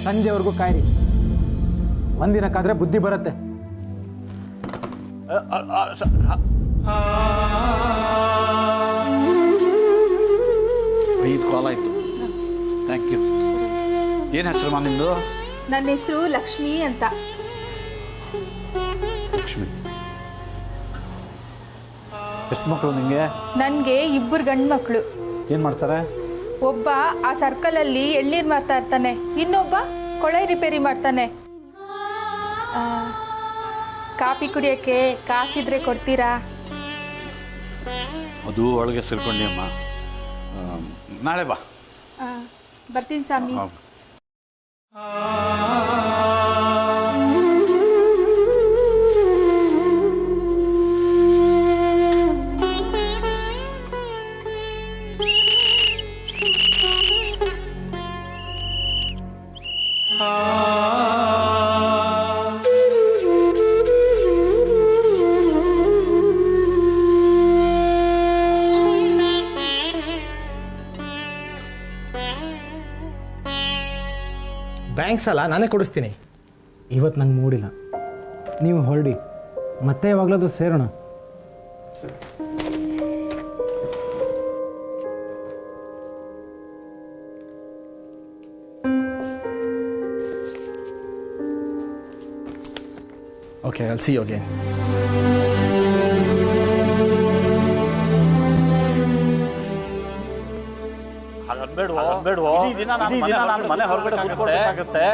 ಸಂಜೆವರೆಗೂ ಕಾಯಿರಿ. ಒಂದಿನಕ್ಕಾದ್ರೆ ಬುದ್ಧಿ ಬರುತ್ತೆ. 5 ಕಾಲ್ ಆಯಿತು. Thank you. ಏನು ಹೆಸರು ನಿಮ್ಮದು? ನನ್ನ ಹೆಸರು ಲಕ್ಷ್ಮಿ ಅಂತ. ಲಕ್ಷ್ಮಿ. ಎಷ್ಟು ಮಕ್ಕಳು ನಿಮಗೆ? ನನಗೆ 2 ಗಂಡು ಮಕ್ಕಳು. ಏನು ಮಾಡ್ತಾರೆ? ಒಬ್ಬ ಆ ಸರ್ಕಲಲ್ಲಿ ಎಳ್ನೀರು ಮಾರ್ತಾ ಇರ್ತಾನೆ, ಇನ್ನೊಬ್ಬ ಕೊಳಾಯಿ ರಿಪೇರಿ ಮಾಡ್ತಾನೆ. ಕಾಫಿ ಕುಡಿಯೋಕ್ಕೆ ಕಾಸಿದ್ರೆ ಕೊಡ್ತೀರಾ? ಅದು ಒಳಗೆ ಸೇರ್ಕೊಂಡಿ ಅಮ್ಮ. ನಾಳೆ ಬಾ. ಬರ್ತೀನಿ ಸ್ವಾಮಿ. ಬ್ಯಾಂಕ್ ಸಾಲ ನಾನೇ ಕೊಡಿಸ್ತೀನಿ. ಇವತ್ತು ನಂಗೆ ಮೂಡಿಲ್ಲ, ನೀವು ಹೊರಡಿ, ಮತ್ತೆ ಯಾವಾಗಲೂ ಸೇರೋಣ. Okay, I'll see you again. ಬೇಡವೋ ಇಡೀ ದಿನ ನಾನು ಮನೆ ಹೊರಗಡೆ ಕೂತ್ಕೊಳ್ಬೇಕಾಗುತ್ತೆ.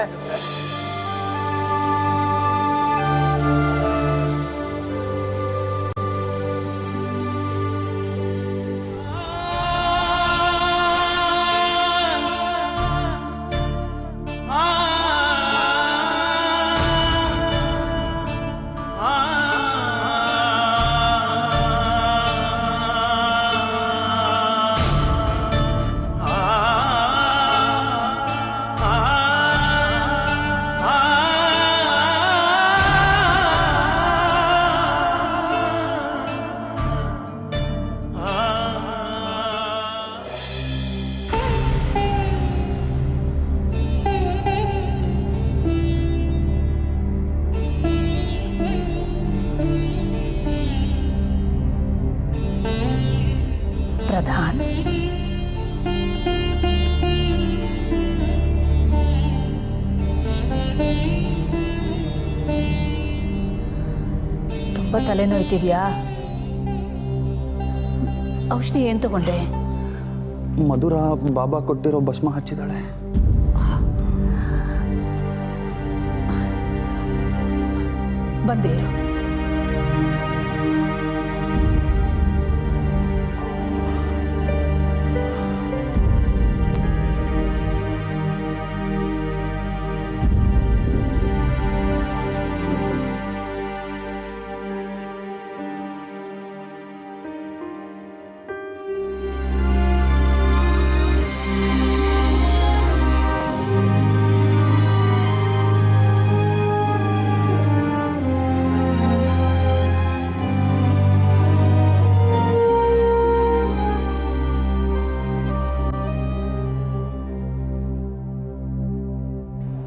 ಪ್ರಧಾನ್, ತುಂಬ ತಲೆನೋಯ್ತಿದ್ಯಾ? ಔಷಧಿ ಏನು ತಗೊಂಡೆ? ಮಧುರ ಬಾಬಾ ಕೊಟ್ಟಿರೋ ಭಸ್ಮ ಹಚ್ಚಿದಾಳೆ. ಬಂದೇ ಇರು.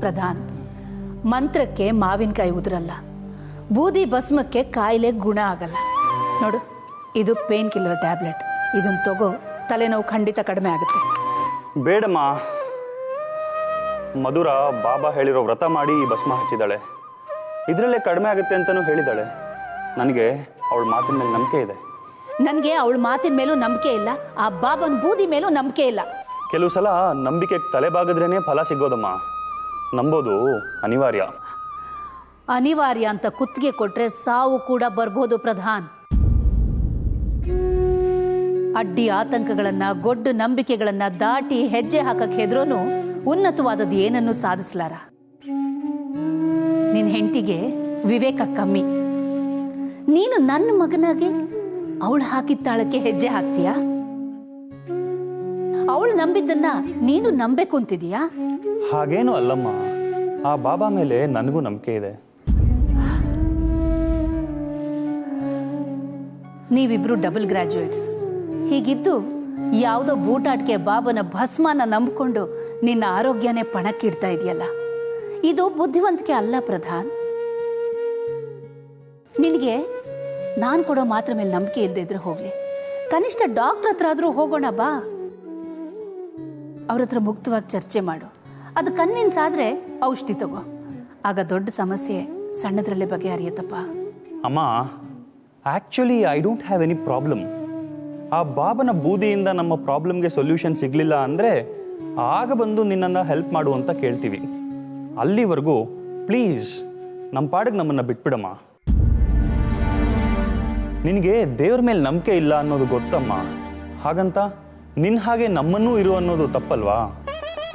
ಪ್ರಧಾನ್, ಮಂತ್ರಕ್ಕೆ ಮಾವಿನಕಾಯಿ ಉದುರಲ್ಲ, ಬೂದಿ ಭಸ್ಮಕ್ಕೆ ಕಾಯಿಲೆ ಗುಣ ಆಗಲ್ಲ. ನೋಡು, ಇದು ಪೇನ್ ಕಿಲ್ಲರ್ ಟ್ಯಾಬ್ಲೆಟ್. ಇದನ್ನು ತಗೋ, ತಲೆನೋವು ಖಂಡಿತ ಕಡಿಮೆ ಆಗುತ್ತೆ. ಬೇಡಮ್ಮ, ಮಧುರ ಬಾಬಾ ಹೇಳಿರೋ ವ್ರತ ಮಾಡಿ ಈ ಭಸ್ಮ ಹಚ್ಚಿದಾಳೆ. ಇದರಲ್ಲೇ ಕಡಿಮೆ ಆಗುತ್ತೆ ಅಂತಲೂ ಹೇಳಿದಾಳೆ. ನನಗೆ ಅವಳ ಮಾತಿನ ಮೇಲೆ ನಂಬಿಕೆ ಇದೆ. ನನಗೆ ಅವಳ ಮಾತಿನ ಮೇಲೂ ನಂಬಿಕೆ ಇಲ್ಲ, ಆ ಬಾಬನ ಬೂದಿ ಮೇಲೂ ನಂಬಿಕೆ ಇಲ್ಲ. ಕೆಲವು ಸಲ ನಂಬಿಕೆ ತಲೆಬಾಗಿದ್ರೇನೆ ಫಲ ಸಿಗೋದಮ್ಮ. ನಂಬೋದು ಅನಿವಾರ್ಯ. ಅನಿವಾರ್ಯ ಅಂತ ಕುತ್ತಿಗೆ ಕೊಟ್ರೆ ಸಾವು ಕೂಡ ಬರ್ಬೋದು ಪ್ರಧಾನ್. ಅಡ್ಡಿ ಆತಂಕಗಳನ್ನ, ಗೊಡ್ಡು ನಂಬಿಕೆಗಳನ್ನ ದಾಟಿ ಹೆಜ್ಜೆ ಹಾಕಕ್ಕೆ ಹೆದ್ರೋನು ಉನ್ನತವಾದದ್ದು ಏನನ್ನೂ ಸಾಧಿಸಲಾರ. ನಿನ್ನ ಹೆಂಡತಿಗೆ ವಿವೇಕ ಕಮ್ಮಿ. ನೀನು ನನ್ನ ಮಗನಾಗಿ ಅವಳು ಹಾಕಿದ ತಾಳಕ್ಕೆ ಹೆಜ್ಜೆ ಹಾಕ್ತೀಯಾ? ಅವಳು ನಂಬಿದ್ದನ್ನ ನೀನು ನಂಬೇಕು ಅಂತಿದೀಯಾ? ಹಾಗೇನು ಅಲ್ಲಮ್ಮ, ಆ ಬಾಬಾ ಮೇಲೆ ನನಗೂ ನಂಬಿಕೆ ಇದೆ. ನೀವಿಬ್ರು ಡಬಲ್ ಗ್ರಾಜ್ಯುಯೇಟ್ಸ್. ಹೀಗಿದ್ದು ಯಾವುದೋ ಬೂಟಾಟಿಕೆ ಬಾಬನ ಭಸ್ಮನ ನಂಬಿಕೊಂಡು ನಿನ್ನ ಆರೋಗ್ಯನೇ ಪಣಕ್ಕಿಡ್ತಾ ಇದೆಯಲ್ಲ. ಇದು ಬುದ್ಧಿವಂತಿಕೆ ಅಲ್ಲ ಪ್ರಧಾನ್. ನಿನಗೆ ನಾನು ಕೊಡೋ ಮಾತ್ರ ಮೇಲೆ ನಂಬಿಕೆ ಇಲ್ಲದೆ ಇದ್ರೆ ಹೋಗ್ಲಿ, ಕನಿಷ್ಠ ಡಾಕ್ಟರ್ ಹತ್ರ ಆದರೂ ಹೋಗೋಣ ಬಾ. ಅವ್ರ ಹತ್ರ ಮುಕ್ತವಾಗಿ ಚರ್ಚೆ ಮಾಡು. ಅದು ಕನ್ವಿನ್ಸ್ ಆದರೆ ಔಷಧಿ ತಗೋ. ಆಗ ದೊಡ್ಡ ಸಮಸ್ಯೆ ಸಣ್ಣದ್ರಲ್ಲೇ ಬಗೆಹರಿಯತ್ತಪ್ಪ. ಅಮ್ಮ, actually I don't have any problem. ಆ ಬಾಬನ ಬೂದಿಯಿಂದ ನಮ್ಮ ಪ್ರಾಬ್ಲಮ್ಗೆ ಸೊಲ್ಯೂಷನ್ ಸಿಗಲಿಲ್ಲ ಅಂದರೆ ಆಗ ಬಂದು ನಿನ್ನನ್ನು ಹೆಲ್ಪ್ ಮಾಡು ಅಂತ ಕೇಳ್ತೀವಿ. ಅಲ್ಲಿವರೆಗೂ ಪ್ಲೀಸ್ ನಮ್ಮ ಪಾಡಿಗೆ ನಮ್ಮನ್ನು ಬಿಟ್ಬಿಡಮ್ಮ. ನಿನಗೆ ದೇವ್ರ ಮೇಲೆ ನಂಬಿಕೆ ಇಲ್ಲ ಅನ್ನೋದು ಗೊತ್ತಮ್ಮ. ಹಾಗಂತ ನಿನ್ನ ಹಾಗೆ ನಮ್ಮನ್ನೂ ಇರು ಅನ್ನೋದು ತಪ್ಪಲ್ವಾ?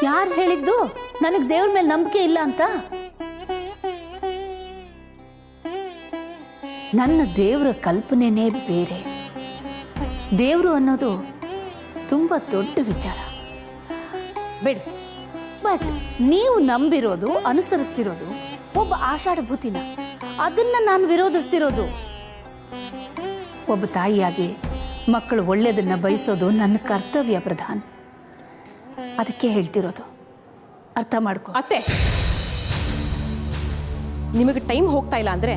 ಯಾರು ಹೇಳಿದ್ದು ನನಗೆ ದೇವ್ರ ಮೇಲೆ ನಂಬಿಕೆ ಇಲ್ಲ ಅಂತ? ನನ್ನ ದೇವರ ಕಲ್ಪನೆನೇ ಬೇರೆ. ದೇವರು ಅನ್ನೋದು ತುಂಬ ದೊಡ್ಡ ವಿಚಾರ ಬೇಡ. ಬಟ್ ನೀವು ನಂಬಿರೋದು, ಅನುಸರಿಸ್ತಿರೋದು ಒಬ್ಬ ಆಷಾಢಭೂತಿನ. ಅದನ್ನ ನಾನು ವಿರೋಧಿಸ್ತಿರೋದು. ಒಬ್ಬ ತಾಯಿಯಾಗಿ ಮಕ್ಕಳು ಒಳ್ಳೆಯದನ್ನ ಬಯಸೋದು ನನ್ನ ಕರ್ತವ್ಯ ಪ್ರಧಾನ್. ಅದಕ್ಕೆ ಹೇಳ್ತಿರೋದು, ಅರ್ಥ ಮಾಡ್ಕೊ. ಅತ್ತೆ, ನಿಮಗೆ ಟೈಮ್ ಹೋಗ್ತಾ ಇಲ್ಲ ಅಂದ್ರೆ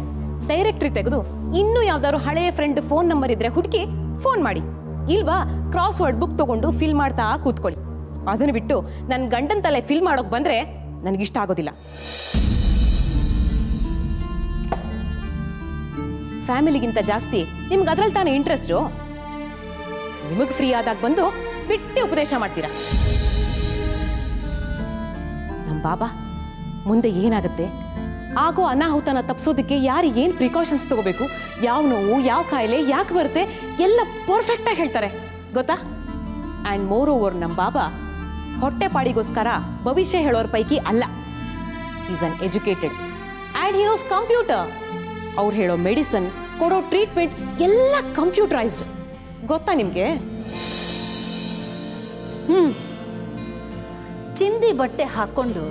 ಡೈರೆಕ್ಟ್ರಿ ತೆಗೆದು ಇನ್ನೂ ಯಾವ್ದಾದ್ರು ಹಳೆಯ ಫ್ರೆಂಡ್ ಫೋನ್ ನಂಬರ್ ಇದ್ರೆ ಹುಡುಕಿ ಫೋನ್ ಮಾಡಿ. ಇಲ್ವಾ ಕ್ರಾಸ್ ವರ್ಡ್ ಬುಕ್ ತಗೊಂಡು ಫಿಲ್ ಮಾಡ್ತಾ ಕೂತ್ಕೊಳ್ಳಿ. ಅದನ್ನು ಬಿಟ್ಟು ನನ್ನ ಗಂಡನ ತಲೆ ಫಿಲ್ ಮಾಡೋಕ್ ಬಂದ್ರೆ ನನಗಿಷ್ಟ ಆಗೋದಿಲ್ಲ. ಫ್ಯಾಮಿಲಿಗಿಂತ ಜಾಸ್ತಿ ನಿಮ್ಗೆ ಅದ್ರಲ್ಲಿ ತಾನೇ ಇಂಟ್ರೆಸ್ಟು. ನಿಮಗೆ ಫ್ರೀ ಆದಾಗ ಬಂದು ಬಿಟ್ಟು ಉಪದೇಶ ಮಾಡ್ತೀರಾ. ನಮ್ಮ ಬಾಬಾ ಮುಂದೆ ಏನಾಗುತ್ತೆ, ಆಗೋ ಅನಾಹುತನ ತಪ್ಪಿಸೋದಕ್ಕೆ ಯಾರು ಏನು ಪ್ರಿಕಾಷನ್ಸ್ ತಗೋಬೇಕು, ಯಾವ ನೋವು, ಯಾವ ಕಾಯಿಲೆ ಯಾಕೆ ಬರುತ್ತೆ ಎಲ್ಲ ಪರ್ಫೆಕ್ಟ್ ಆಗಿ ಹೇಳ್ತಾರೆ ಗೊತ್ತಾ. ಅಂಡ್ ಮೋರ್ ಓವರ್ ನಮ್ಮ ಬಾಬಾ ಹೊಟ್ಟೆ ಪಾಡಿಗೋಸ್ಕರ ಭವಿಷ್ಯ ಹೇಳೋರ ಪೈಕಿ ಅಲ್ಲ. Is an educated and he knows computer. ಅವ್ರು ಹೇಳೋ ಮೆಡಿಸಿನ್, ಕೊಡೋ ಟ್ರೀಟ್ಮೆಂಟ್ ಎಲ್ಲ ಕಂಪ್ಯೂಟರೈಸ್ಡ್. ಗೊತ್ತಾ ನಿಮ್ಗೆ? ಚಿಂದಿ ಬಟ್ಟೆ ಹಾಕೊಂಡು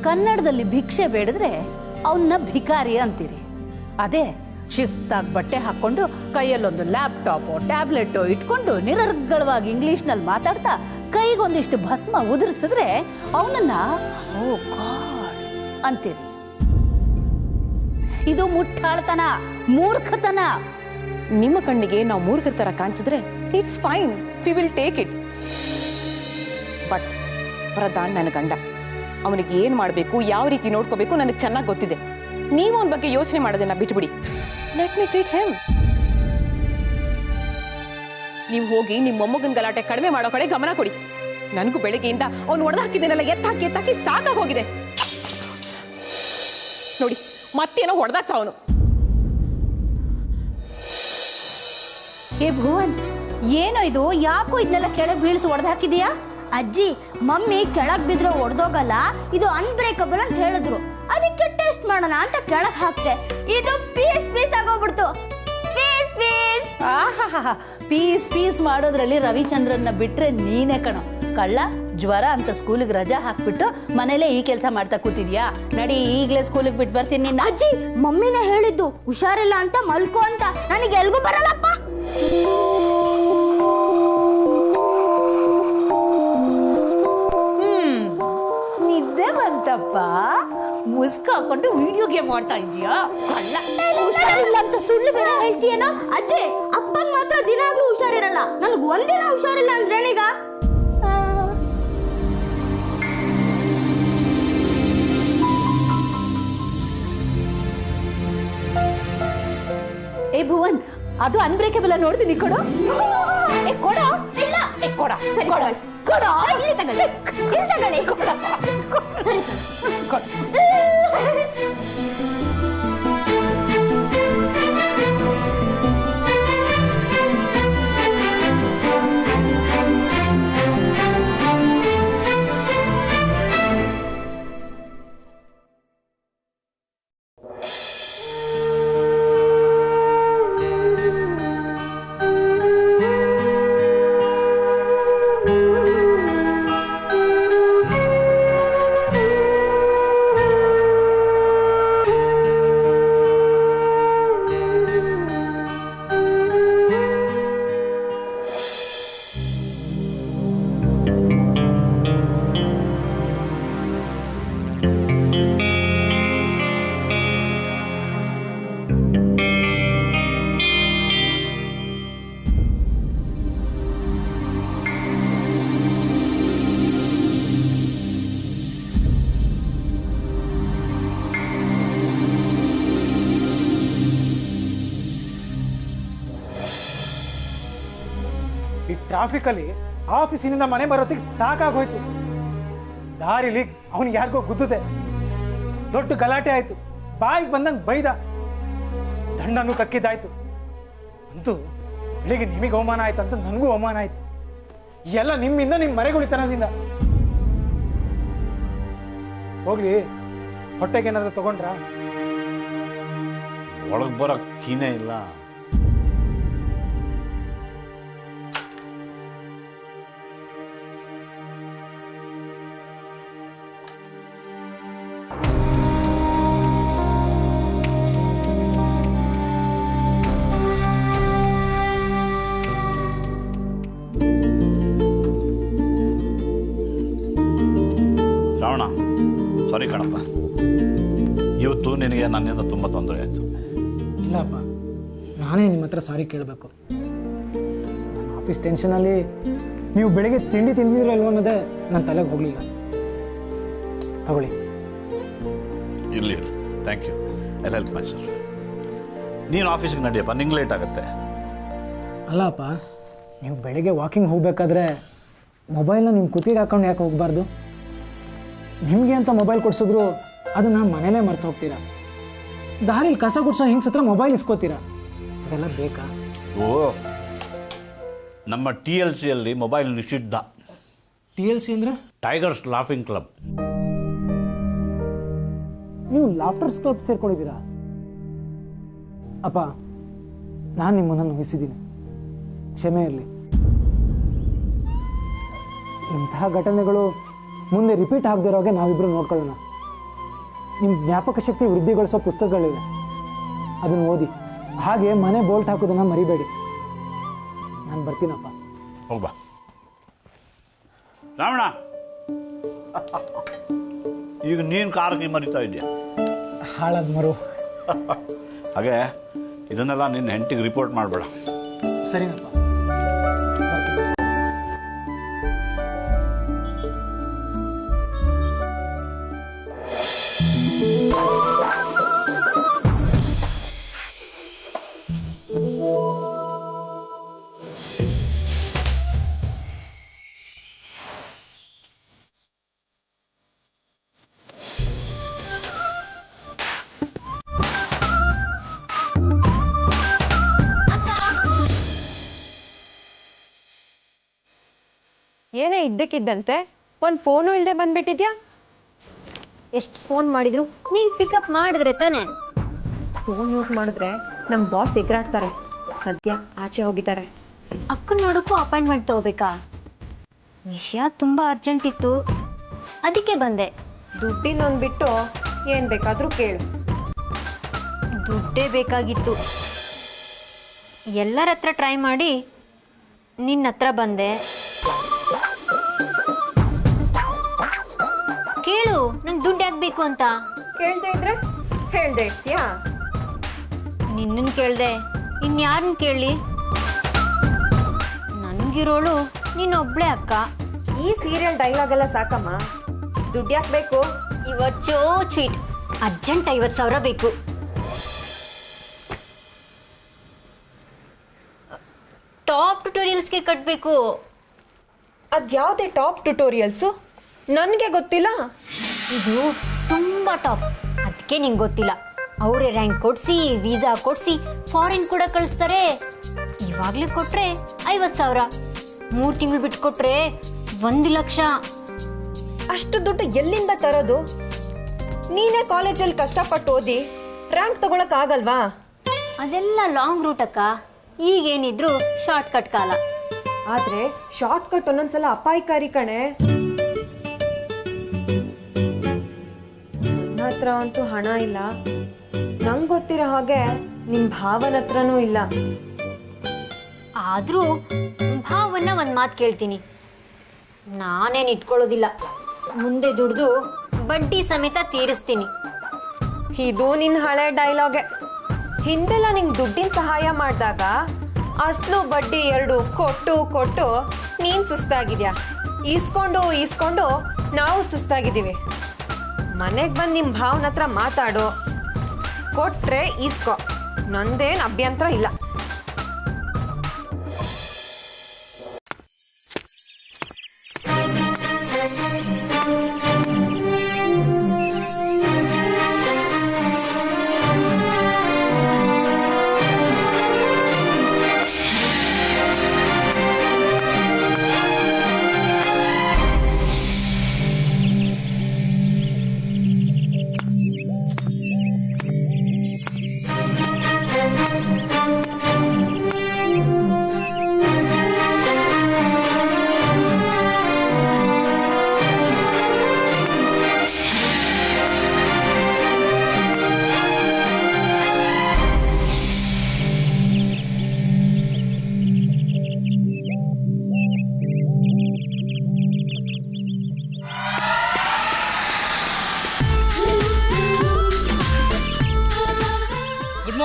ಕನ್ನಡದಲ್ಲಿ ಭಿಕ್ಷೆ ಬೇಡಿದ್ರೆ ಅವನ್ನ ಭಿಕಾರಿ ಅಂತೀರಿ. ಅದೇ ಶಿಸ್ತಾಗಿ ಬಟ್ಟೆ ಹಾಕೊಂಡು ಕೈಯಲ್ಲೊಂದು ಲ್ಯಾಪ್ಟಾಪು ಟ್ಯಾಬ್ಲೆಟು ಇಟ್ಕೊಂಡು ನಿರರ್ಗಳವಾಗಿ ಇಂಗ್ಲಿಷ್ನಲ್ಲಿ ಮಾತಾಡ್ತಾ ಕೈಗೊಂದಿಷ್ಟು ಭಸ್ಮ ಉದುರಿಸಿದ್ರೆ ಅವನನ್ನ ಓ ಗಾಡ್ ಅಂತೀರಿ. ಇದು ಮುಟ್ಟಾಳ್ತನ, ಮೂರ್ಖತನ. ನಿಮ್ಮ ಕಣ್ಣಿಗೆ ನಾವು ಮೂರ್ಖರ ತರ ಕಾಣಿಸಿದ್ರೆ it's fine, we will take it. But Pradhan ನನ್ನ ಗಂಡ, ಅವನಿಗೆ ಏನ್ ಮಾಡಬೇಕು, ಯಾವ ರೀತಿ ನೋಡ್ಕೋಬೇಕು ನನಗೆ ಚೆನ್ನಾಗಿ ಗೊತ್ತಿದೆ. ನೀವು ಅವನ ಬಗ್ಗೆ ಯೋಚನೆ ಮಾಡೋದನ್ನ ಬಿಟ್ಬಿಡಿ. Let me treat him. ನೀವು ಹೋಗಿ ನಿಮ್ಮ ಮೊಮ್ಮಗನ ಗಲಾಟೆ ಕಡಿಮೆ ಮಾಡೋ ಕಡೆ ಗಮನ ಕೊಡಿ. ನನಗೂ ಬೆಳಗ್ಗೆಯಿಂದ ಅವ್ನು ಹೊಡೆದು ಹಾಕಿದ್ದೇನೆಲ್ಲ ಎತ್ತಾಕಿ ಸಾಕಾಗಿ ಹೋಗಿದೆ. ನೋಡಿ ಮತ್ತೇನೋ ಹೊಡೆದಾಕ್ತ ಅವನು. ಏ ಭುವನ್, ಏನೋ ಇದು? ಯಾಕೋ ಇದನ್ನೆಲ್ಲ ಕೆಳಗೆ ಬೀಳಿಸಿ ಹೊಡೆದು ಹಾಕಿದೀಯಾ? ಅಜ್ಜಿ, ಮಮ್ಮಿ ಕೆಳಗ್ ಬಿದ್ರೆ ಒಡೆದೋಗಲ್ಲ, ಇದು ಅನ್ಬ್ರೇಕಬಲ್ ಅಂತ ಹೇಳಿದ್ರು. ಅದಕ್ಕೆ ಟೆಸ್ಟ್ ಮಾಡೋಣ ಅಂತ ಕೆಳಗ್ ಹಾಕ್ತೆ. ಇದು ಪೀಸ್ ಪೀಸ್ ಆಗೋಗ್ಬಿಡ್ತು. Piece piece. ಆಹಾ, ಪೀಸ್ ಪೀಸ್ ಮಾಡೋದ್ರಲ್ಲಿ ರವಿಚಂದ್ರನ್ನ ಬಿಟ್ರೆ ನೀನೇ ಕಣೋ ಕಳ್ಳ. ಜ್ವರ ಅಂತ ಸ್ಕೂಲಿಗೆ ರಜಾ ಹಾಕ್ಬಿಟ್ಟು ಮನೇಲೆ ಈ ಕೆಲಸ ಮಾಡ್ತಾ ಕೂತಿದ್ಯಾ? ನಡಿ, ಈಗ್ಲೇ ಸ್ಕೂಲಿಗೆ ಬಿಟ್ಟು ಬರ್ತೀನಿ ನಿನ್ನ. ಅಜ್ಜಿ, ಮಮ್ಮಿನೇ ಹೇಳಿದ್ದು ಹುಷಾರಿಲ್ಲ ಅಂತ ಮಲ್ಕೋ ಅಂತ. ನನಗೆ ಎಲ್ಗೂ ಬರಲ್ಲಪ್ಪ. ನಿದ್ದೆ ಬಂತಪ್ಪ. ಮುಸ್ಕ ಹಾಕೊಂಡು ವಿಡಿಯೋ ಗೇಮ್ ಮಾಡ್ತಾ ಇದೀಯಾ? ಕಳ್ಳ. ಹುಷಾರಿಲ್ಲ ಅಂತ ಸುಳ್ಳು ಬೇರೆ ಹೇಳ್ತೀಯೇನೋ? ಅಜ್ಜಿ, ಅಪ್ಪಂಗ್ ಮಾತ್ರ ದಿನಾಗ್ಲೂ ಹುಷಾರಿರಲ್ಲ. ನನಗೆ ಒಂದಿನ ಹುಷಾರಿಲ್ಲ ಅಂದ್ರೆ ಏನೀಗ? ಏ ಭುವನ್, ಅದು ಅನ್ಬ್ರೇಕಬಲ್ ನೋಡ್ತೀನಿ. ಕೊಡು. ಏ ಕೊಡು. ಇಲ್ಲ. ಏ ಕೊಡ. ಕೊಡು. ಕೊಡು. ಇಲ್ಲಿ ತಗೊಳ್ಳಿ. ಇಲ್ಲಿ ತಗೊಳ್ಳಿ. ಸರಿ ಕೊಡು. ಟ್ರಾಫಿಕಲ್ಲಿ ಆಫೀಸಿನಿಂದ ಮನೆ ಬರೋತ್ತಿಗೆ ಸಾಕಾಗೋಯ್ತು. ದಾರಿಲಿ ಅವನಿಗೆ ಯಾರಿಗೋ ಗುದ್ದುದೆ, ದೊಡ್ಡ ಗಲಾಟೆ ಆಯ್ತು, ಬಾಯಿಗೆ ಬಂದಂಗೆ ಬೈದ, ದಂಡನೂ ಕಕ್ಕಿದ್ದಾಯ್ತು. ಅಂತೂ ಬೆಳಿಗ್ಗೆ ನಿಮಗೆ ಅವಮಾನ ಆಯ್ತು ಅಂತ ನನಗೂ ಅವಮಾನ ಆಯ್ತು. ಎಲ್ಲ ನಿಮ್ಮಿಂದ, ನಿಮ್ಮ ಮರೆಗುಳಿತನದಿಂದ. ಹೋಗ್ಲಿ, ಹೊಟ್ಟೆಗೆ ಏನಾದ್ರು ತಗೊಂಡ್ರ? ಒಳಗೆ ಬರೋ ಕೀನೇ ಇಲ್ಲ. ರಾವಣ, ಸಾರಿ ಕಣಪ್ಪ, ಇವತ್ತು ನಿನಗೆ ನನ್ನಿಂದ ತುಂಬ ತೊಂದರೆ ಆಯಿತು. ಇಲ್ಲಪ್ಪ, ನಾನೇ ನಿಮ್ಮ ಹತ್ರ ಸಾರಿ ಕೇಳಬೇಕು. ನನ್ನ ಆಫೀಸ್ ಟೆನ್ಷನಲ್ಲಿ ನೀವು ಬೆಳಿಗ್ಗೆ ತಿಂಡಿ ತಿಂದಿದ್ರಲ್ವ ಅನ್ನೋದೇ ನನ್ನ ತಲೆಗೆ ಹೋಗಲಿಲ್ಲ. ತಗೊಳ್ಳಿ. ಇರಲಿ, thank you. I help my sir. ನೀನು ಆಫೀಸಿಗೆ ನಡಿಯಪ್ಪ, ನಿಂಗೆ ಲೇಟ್ ಆಗುತ್ತೆ. ಅಲ್ಲಪ್ಪ, ನೀವು ಬೆಳಿಗ್ಗೆ ವಾಕಿಂಗ್ ಹೋಗಬೇಕಾದ್ರೆ ಮೊಬೈಲ್ನ ನಿಮ್ಮ ಕುತ್ತಿಗೆ ಹಾಕೊಂಡು ಯಾಕೆ ಹೋಗಬಾರ್ದು? ನಿಮಗೆ ಅಂತ ಮೊಬೈಲ್ ಕೊಡಿಸಿದ್ರು ಅದನ್ನು ಮನೇಲೇ ಮರ್ತು ಹೋಗ್ತೀರಾ. ದಾರಿಲಿ ಕಸ ಗುಡಿಸೋ ಹಿಂಗ್ಸ್ ಹತ್ರ ಮೊಬೈಲ್ ಇಸ್ಕೋತೀರಾ. ಅದೆಲ್ಲ ಬೇಕಾ? ಓ, ನಮ್ಮ TLCಯಲ್ಲಿ ಮೊಬೈಲ್ ನಿಷಿದ್ಧ. TLC ಅಂದರೆ? Tigers laughing club. ನೀವು ಲಾಫ್ಟರ್ಸ್ ಕ್ಲಬ್ ಸೇರ್ಕೊಂಡಿದ್ದೀರಾ? ಅಪ್ಪ, ನಾನು ನಿಮ್ಮನ್ನು ನೋಯಿಸಿದ್ದೀನಿ, ಕ್ಷಮೆ ಇರಲಿ. ಇಂತಹ ಘಟನೆಗಳು ಮುಂದೆ ರಿಪೀಟ್ ಆಗದಿರೋಗೆ ನಾವಿಬ್ಬರು ನೋಡ್ಕೊಳ್ಳೋಣ. ನಿಮ್ಮ ಜ್ಞಾಪಕ ಶಕ್ತಿ ವೃದ್ಧಿಗೊಳಿಸೋ ಪುಸ್ತಕಗಳಿವೆ, ಅದನ್ನು ಓದಿ. ಹಾಗೆ ಮನೆ ಬೋಲ್ಟ್ ಹಾಕೋದನ್ನು ಮರಿಬೇಡಿ. ನಾನು ಬರ್ತೀನಪ್ಪ. ಹೋಗ್ಬಾ ರಾವಣ. ಈಗ ನೀನು ಕಾರ್ಗೆ ಮರಿತಾ ಇದೆಯಾ? ಹಾಳಾದ ಮರು. ಹಾಗೆ ಇದನ್ನೆಲ್ಲ ನಿನ್ನ ಹೆಂಡತಿಗೆ ರಿಪೋರ್ಟ್ ಮಾಡಬೇಡ. ಸರಿನಪ್ಪ. ಏನೇ ಇದ್ದಕ್ಕಿದ್ದಂತೆ ಒಂದು ಫೋನು ಇಲ್ಲದೆ ಬಂದ್ಬಿಟ್ಟಿದ್ಯಾ? ಎಷ್ಟು ಫೋನ್ ಮಾಡಿದ್ರು ನೀನು ಪಿಕಪ್ ಮಾಡಿದ್ರೆ ತಾನೆ. ಫೋನ್ ಯೂಸ್ ಮಾಡಿದ್ರೆ ನಮ್ಮ ಬಾಸ್ ಎಗರಾಡ್ತಾರೆ. ಸದ್ಯ ಆಚೆ ಹೋಗಿದ್ದಾರೆ. ಅಕ್ಕನ ನೋಡೋಕ್ಕೂ ಅಪಾಯಿಂಟ್ಮೆಂಟ್ ತಗೋಬೇಕಾ? ವಿಷಯ ತುಂಬ ಅರ್ಜೆಂಟ್ ಇತ್ತು, ಅದಕ್ಕೆ ಬಂದೆ. ದುಡ್ಡಿನೊಂದು ಬಿಟ್ಟು ಏನು ಬೇಕಾದರೂ ಕೇಳು. ದುಡ್ಡೇ ಬೇಕಾಗಿತ್ತು. ಎಲ್ಲರ ಹತ್ರ ಟ್ರೈ ಮಾಡಿ ನಿನ್ನ ಹತ್ರ ಬಂದೆ. ಕೇಳು, ನಂಗೆ ದುಡ್ಡು ಯಾಕಬೇಕು ಅಂತ. ಕೇಳ್ದೆ ಇದ್ರೆ ಹೇಳ್ದೆ ಇರ್ತೀಯಾ? ನಿನ್ನನ್ನು ಕೇಳ್ದೆ, ಇನ್ಯಾರನ್ನ ಕೇಳಲಿ? ನನಗಿರೋಳು ನೀನೊಬ್ಳೆ ಅಕ್ಕ. ಈ ಸೀರಿಯಲ್ ಡೈಲಾಗ್ ಎಲ್ಲ ಸಾಕಮ್ಮ. ದುಡ್ಡು ಯಾಕೆ ಬೇಕು? ಇವತ್ತು ಚೋ ಸ್ವೀಟ್, ಅರ್ಜೆಂಟ್ 50,000 ಬೇಕು. ಟಾಪ್ ಟ್ಯುಟೋರಿಯಲ್ಸ್ಗೆ ಕಟ್ಟಬೇಕು. ಅದ್ಯಾವುದೇ ಟಾಪ್ ಟ್ಯುಟೋರಿಯಲ್ಸು? ನನಗೆ ಗೊತ್ತಿಲ್ಲ. ಇದು ತುಂಬಾ ಟಾಪ್, ಅದಕ್ಕೆ ನಿಂಗೆ ಗೊತ್ತಿಲ್ಲ. ಅವರೇ ರ್ಯಾಂಕ್ ಕೊಡಿಸಿ, ವೀಸಾ ಕೊಡಿಸಿ, ಫಾರಿನ್ ಕೂಡ ಕಳಿಸ್ತಾರೆ. ಇವಾಗಲೇ ಕೊಟ್ರೆ 50,000, 3 ತಿಂಗಳು ಬಿಟ್ಟು ಕೊಟ್ರೆ 1 ಲಕ್ಷ. ಅಷ್ಟು ದುಡ್ಡು ಎಲ್ಲಿಂದ ತರೋದು? ನೀನೇ ಕಾಲೇಜಲ್ಲಿ ಕಷ್ಟಪಟ್ಟು ಓದಿ ರ್ಯಾಂಕ್ ತಗೊಳಕ್ ಆಗಲ್ವಾ? ಅದೆಲ್ಲ ಲಾಂಗ್ ರೂಟ್ ಅಕ್ಕ. ಈಗೇನಿದ್ರು ಶಾರ್ಟ್ ಕಟ್ ಕಾಲ. ಆದ್ರೆ ಶಾರ್ಟ್ ಕಟ್ ಒಂದೊಂದ್ಸಲ ಅಪಾಯಕಾರಿ ಕಣೆ. ನನ್ನ ಹತ್ರ ಅಂತೂ ಹಣ ಇಲ್ಲ. ನಂಗೆ ಗೊತ್ತಿರೋ ಹಾಗೆ ನಿಮ್ ಭಾವನ ಹತ್ರನೂ ಇಲ್ಲ. ಆದ್ರೂ ಭಾವನ್ನ ಒಂದ್ ಮಾತು ಕೇಳ್ತೀನಿ, ನಾನೇನ್ ಇಟ್ಕೊಳ್ಳೋದಿಲ್ಲ. ಮುಂದೆ ದುಡ್ದು ಬಡ್ಡಿ ಸಮೇತ ತೀರಿಸ್ತೀನಿ. ಇದು ನಿನ್ ಹಳೆ ಡೈಲಾಗೆ. ಹಿಂದೆಲ್ಲ ನಿಂಗೆ ದುಡ್ಡಿನ ಸಹಾಯ ಮಾಡಿದಾಗ ಅಸ್ಲು ಬಡ್ಡಿ 2 ಕೊಟ್ಟು ಕೊಟ್ಟು ನೀನ್ ಸುಸ್ತಾಗಿದ್ಯಾ. ಈಸ್ಕೊಂಡು ನಾವು ಸುಸ್ತಾಗಿದ್ದೀವಿ. ಮನೆಗೆ ಬಂದು ನಿಮ್ಮ ಭಾವನ ಹತ್ರ ಮಾತಾಡು. ಕೊಟ್ರೆ ಈಸ್ಕೊ, ನಂದೇನು ಅಭ್ಯಂತರ ಇಲ್ಲ.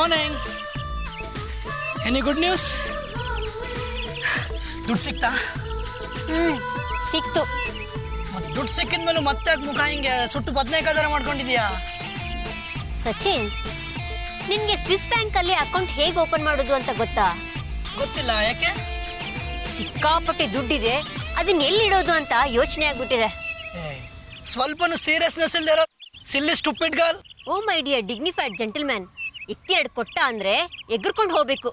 ಮಾರ್ನಿಂಗ್. Any good news? ದುಡ್ಡು ಸಿಕ್ತಾ? ಸಿಕ್ತು. ಮತ್ತೆ ದುಡ್ಡು ಸಿಕ್ಕಿದ್ಮೇಲೆ ಮತ್ತೆ ಮುಖ ಹಿಂಗೆ ಸುಟ್ಟು ಬದನೇಕಾಯಿ ಥರ ಮಾಡ್ಕೊಂಡಿದ್ಯಾ? ಸಚಿನ್, ನಿನ್ಗೆ ಸ್ವಿಸ್ ಬ್ಯಾಂಕ್ ಅಲ್ಲಿ ಅಕೌಂಟ್ ಹೇಗೆ ಓಪನ್ ಮಾಡೋದು ಅಂತ ಗೊತ್ತಾ? ಗೊತ್ತಿಲ್ಲ. ಯಾಕೆ? ಸಿಕ್ಕಾಪಟ್ಟೆ ದುಡ್ಡಿದೆ, ಅದನ್ನ ಎಲ್ಲಿಡೋದು ಅಂತ ಯೋಚನೆ ಆಗ್ಬಿಟ್ಟಿದೆ. ಸ್ವಲ್ಪನೂ ಸೀರಿಯಸ್ನೆಸ್ ಇಲ್ದಿರೋ silly stupid girl. Oh my dear dignified gentleman, ಎತ್ತೆರಡು ಕೊಟ್ಟ ಅಂದ್ರೆ ಎಗ್ರಕೊಂಡು ಹೋಗ್ಬೇಕು.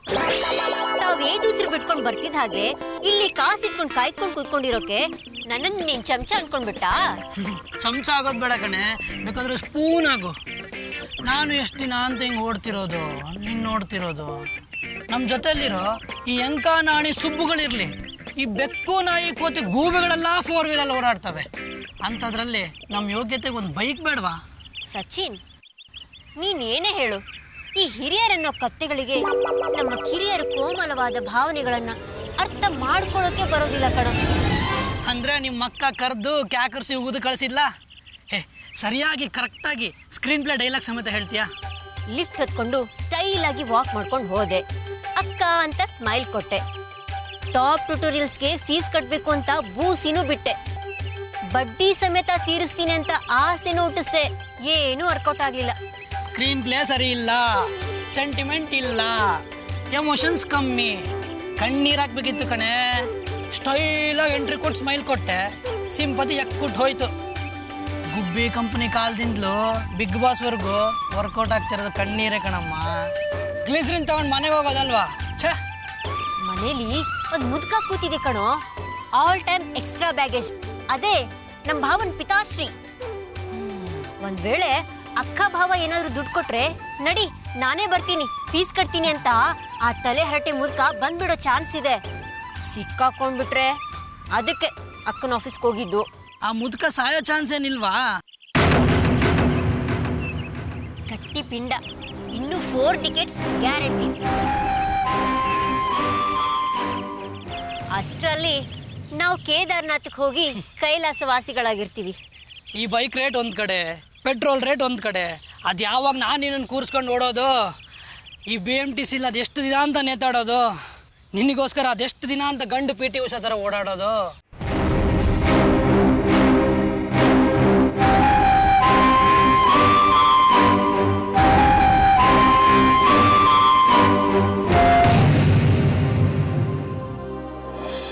ತಾವ್ ಏದುಸಿರು ಬಿಟ್ಕೊಂಡು ಬರ್ತಿದ್ ಹಾಗೆ ಇಲ್ಲಿ ಕಾಸಿಟ್ಕೊಂಡು ಕಾಯ್ಕೊಂಡು ಕೂತ್ಕೊಂಡಿರೋಕೆ ನನ್ನನ್ನು ನೀನ್ ಚಮಚ ಅನ್ಕೊಂಡ್ಬಿಟ್ಟ? ಚಮಚ ಆಗೋದು ಬೇಡ ಕಣೆ, ಬೇಕಾದ್ರೆ ಸ್ಪೂನ್ ಆಗು. ನಾನು ಎಷ್ಟು ದಿನ ಅಂತ ಹಿಂಗೆ ಓಡ್ತಿರೋದು, ನೀನು ನೋಡ್ತಿರೋದು. ನಮ್ಮ ಜೊತೆಲಿರೋ ಈ ಎಂಕ ನಾಣಿ ಸುಬ್ಬುಗಳಿರ್ಲಿ, ಈ ಬೆಕ್ಕು ನಾಯಿ ಕೋತಿ ಗೂಬೆಗಳೆಲ್ಲ 4 ವೀಲಲ್ಲಿ ಓಡಾಡ್ತವೆ. ಅಂಥದ್ರಲ್ಲಿ ನಮ್ಮ ಯೋಗ್ಯತೆಗೆ ಒಂದು ಬೈಕ್ ಬೇಡವಾ? ಸಚಿನ್, ನೀನ್ ಏನೇ ಹೇಳು, ಈ ಹಿರಿಯರನ್ನೋ ಕತ್ತೆಗಳಿಗೆ ನಮ್ಮ ಕಿರಿಯರ ಕೋಮಲವಾದ ಭಾವನೆಗಳನ್ನ ಅರ್ಥ ಮಾಡ್ಕೊಳ್ಳೋಕೆ ಬರೋದಿಲ್ಲ ಕಣ. ಅಂದ್ರೆ ನಿಮ್ಮ ಅಕ್ಕ ಕರೆದು ಕ್ಯಾಕರ್ಸಿ ಉಗಿದು ಕಳಿಸಿದ್ಲ? ಸರಿಯಾಗಿ ಕರೆಕ್ಟಾಗಿ ಸ್ಕ್ರೀನ್ ಪ್ಲೇ ಡೈಲಾಗ್ ಸಮೇತ ಹೇಳ್ತೀಯಾ? ಲಿಫ್ಟ್ ಹೊತ್ಕೊಂಡು ಸ್ಟೈಲ್ ಆಗಿ ವಾಕ್ ಮಾಡ್ಕೊಂಡು ಹೋದೆ, ಅಕ್ಕ ಅಂತ ಸ್ಮೈಲ್ ಕೊಟ್ಟೆ. ಟಾಪ್ ಟ್ಯುಟೋರಿಯಲ್ಸ್ಗೆ ಫೀಸ್ ಕಟ್ಟಬೇಕು ಅಂತ ಬೂಸಿನೂ ಬಿಟ್ಟೆ. ಬಡ್ಡಿ ಸಮೇತ ತೀರಿಸ್ತೀನಿ ಅಂತ ಆಸೆನೂ ಹುಟ್ಟಿಸ್ದೆ. ಏನೂ ವರ್ಕೌಟ್ ಆಗ್ಲಿಲ್ಲ. ಸ್ಕ್ರೀನ್ ಪ್ಲೇ ಸರಿ ಇಲ್ಲ, ಸೆಂಟಿಮೆಂಟ್ ಇಲ್ಲ, ಎಮೋಷನ್ಸ್ ಕಮ್ಮಿ. ಕಣ್ಣೀರ್ ಹಾಕ್ಬೇಕಿತ್ತು ಕಣೆ. ಸ್ಟೈಲಾಗಿ ಎಂಟ್ರಿ ಕೊಟ್ಟು ಸ್ಮೈಲ್ ಕೊಟ್ಟೆ, ಸಿಂಪತಿ ಎಕ್ಕುಟ್ಟು ಹೋಯ್ತು. ಗುಬ್ಬಿ ಕಂಪ್ನಿ ಕಾಲದಿಂದಲೂ ಬಿಗ್ ಬಾಸ್ವರೆಗೂ ವರ್ಕೌಟ್ ಆಗ್ತಿರೋದು ಕಣ್ಣೀರೇ ಕಣಮ್ಮ. ಗ್ಲಿಸರಿನ್ ತಗೊಂಡು ಮನೆಗೆ ಹೋಗೋದಲ್ವಾ? ಛೇ, ಮನೇಲಿ ಒಂದು ಮುದುಕ ಕೂತಿದೆ ಕಣೋ, ಆಲ್ ಟೈಮ್ ಎಕ್ಸ್ಟ್ರಾ ಬ್ಯಾಗೇಜ್. ಅದೇ ನಮ್ಮ ಭಾವನ್ ಪಿತಾಶ್ರೀ. ಒಂದ್ ವೇಳೆ ಅಕ್ಕ ಭಾವ ಏನಾದ್ರು ದುಡ್ಡು ಕೊಟ್ರೆ ನಡಿ ನಾನೇ ಬರ್ತೀನಿ ಫೀಸ್ ಕಟ್ತೀನಿ ಅಂತ ಆ ತಲೆ ಹರಟೆ ಮುದುಕ ಬಂದ್ಬಿಡೋ ಚಾನ್ಸ್ ಇದೆ. ಸಿಕ್ಕಾಕೊಂಡ್ಬಿಟ್ರೆ ಅದಕ್ಕೆ ಅಕ್ಕನ ಆಫೀಸ್ಗೆ ಹೋಗಿದ್ದು. ಆ ಮುದುಕ ಸಾಯೋ ಚಾನ್ಸ್ ಏನಿಲ್ವಾ? ಗಟ್ಟಿ ಪಿಂಡ. ಇನ್ನು 4 ಟಿಕೆಟ್ಸ್ ಗ್ಯಾರಂಟಿ. ಅಷ್ಟರಲ್ಲಿ ನಾವು ಕೇದಾರ್ನಾಥಕ್ಕೆ ಹೋಗಿ ಕೈಲಾಸವಾಸಿಗಳಾಗಿರ್ತೀವಿ. ಈ ಬೈಕ್ ರೇಟ್ ಒಂದ್ ಕಡೆ, ಪೆಟ್ರೋಲ್ ರೇಟ್ ಒಂದ್ ಕಡೆ, ಅದು ಯಾವಾಗ ನಾನು ನಿನ್ನನ್ನು ಕೂರಿಸ್ಕೊಂಡು ಓಡೋದು? ಈ BMTC ಅದು ಎಷ್ಟು ದಿನ ಅಂತ ನೇತಾಡೋದು? ನಿನಗೋಸ್ಕರ ಅದೆಷ್ಟು ದಿನ ಅಂತ ಗಂಡು PT ಉಷಾ ಥರ ಓಡಾಡೋದು?